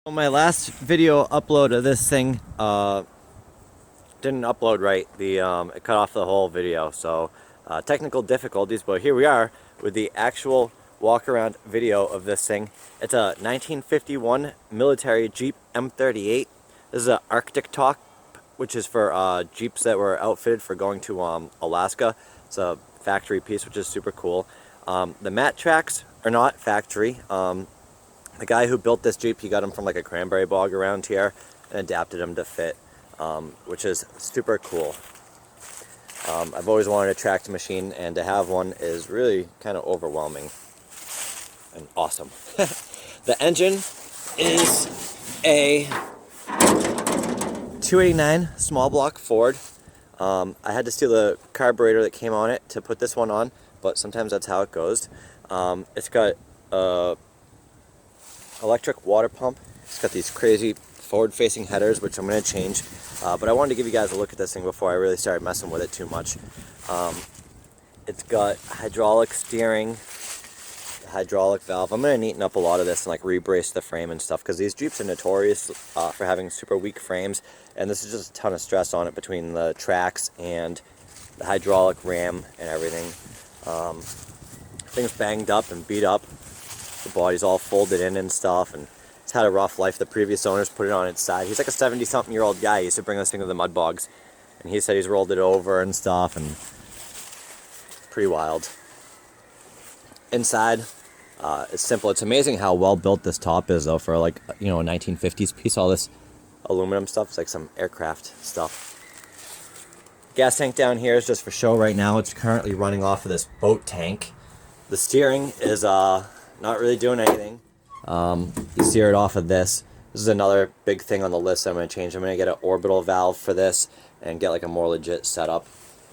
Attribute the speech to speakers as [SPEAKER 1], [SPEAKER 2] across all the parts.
[SPEAKER 1] Well, my last video upload of this thing didn't upload right. It cut off the whole video, so technical difficulties. But here we are with the actual walk-around video of this thing. It's a 1951 military Jeep M38. This is an Arctic top, which is for Jeeps that were outfitted for going to Alaska. It's a factory piece, which is super cool. The mat tracks are not factory. The guy who built this Jeep, he got them from like a cranberry bog around here and adapted them to fit, which is super cool. I've always wanted a tracked machine, and to have one is really kind of overwhelming and awesome. The engine is a 289 small block Ford. I had to steal the carburetor that came on it to put this one on, but sometimes that's how it goes. It's got electric water pump. It's got these crazy forward-facing headers, which I'm going to change. But I wanted to give you guys a look at this thing before I really started messing with it too much. It's got hydraulic steering, hydraulic valve. I'm going to neaten up a lot of this and like re-brace the frame and stuff, because these Jeeps are notorious for having super weak frames, and this is just a ton of stress on it between the tracks and the hydraulic ram and everything. Thing's banged up and beat up. The body's all folded in and stuff, and it's had a rough life. The previous owners put it on its side. He's like a 70-something-year-old guy. He used to bring this thing to the mud bogs, and he said he's rolled it over and stuff, and pretty wild. Inside, it's simple. It's amazing how well built this top is, though, for like, you know, a 1950s piece. All this aluminum stuff. It's like some aircraft stuff. Gas tank down here is just for show right now. It's currently running off of this boat tank. The steering is not really doing anything. You steer it off of this. This is another big thing on the list I'm going to change. I'm going to get an orbital valve for this and get like a more legit setup.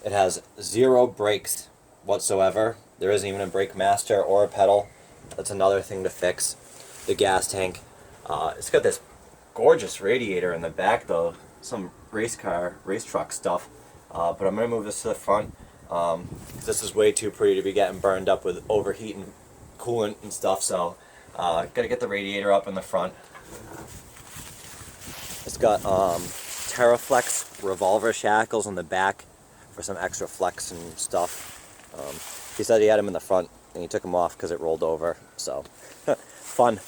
[SPEAKER 1] It has 0 brakes whatsoever. There isn't even a brake master or a pedal. That's another thing to fix. The gas tank. It's got this gorgeous radiator in the back, though. Some race truck stuff. But I'm going to move this to the front. This is way too pretty to be getting burned up with overheating coolant and stuff, so gotta get the radiator up in the front. It's got Terraflex revolver shackles on the back for some extra flex and stuff. He said he had them in the front and he took them off because it rolled over, so fun.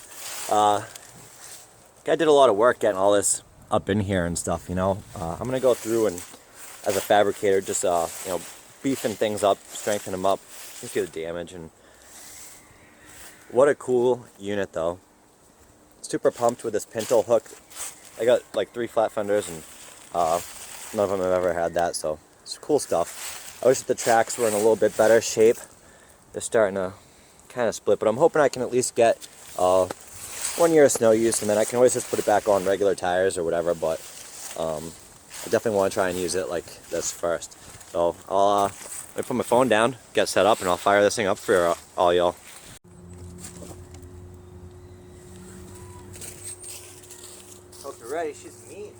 [SPEAKER 1] Guy did a lot of work getting all this up in here and stuff, you know. I'm gonna go through and, as a fabricator, just you know, beefing things up, strengthen them up, just get the damage. And what a cool unit, though. Super pumped with this pintle hook. I got like 3 flat fenders, and none of them have ever had that, so it's cool stuff. I wish that the tracks were in a little bit better shape. They're starting to kind of split, but I'm hoping I can at least get 1 year of snow use, and then I can always just put it back on regular tires or whatever, but I definitely want to try and use it like this first. So I'll put my phone down, get set up, and I'll fire this thing up for all y'all. Hope you're ready. She's mean.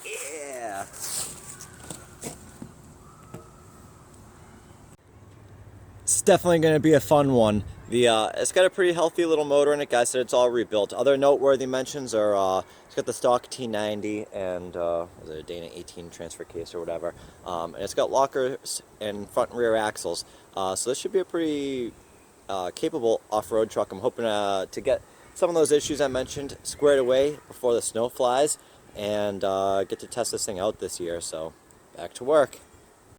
[SPEAKER 1] Yeah. It's definitely going to be a fun one. It's got a pretty healthy little motor in it. Guy said it's all rebuilt. Other noteworthy mentions are it's got the stock T90 and was it a Dana 18 transfer case or whatever. And it's got lockers and front and rear axles. So this should be a pretty capable off-road truck. I'm hoping to get some of those issues I mentioned squared away before the snow flies, and get to test this thing out this year. So back to work.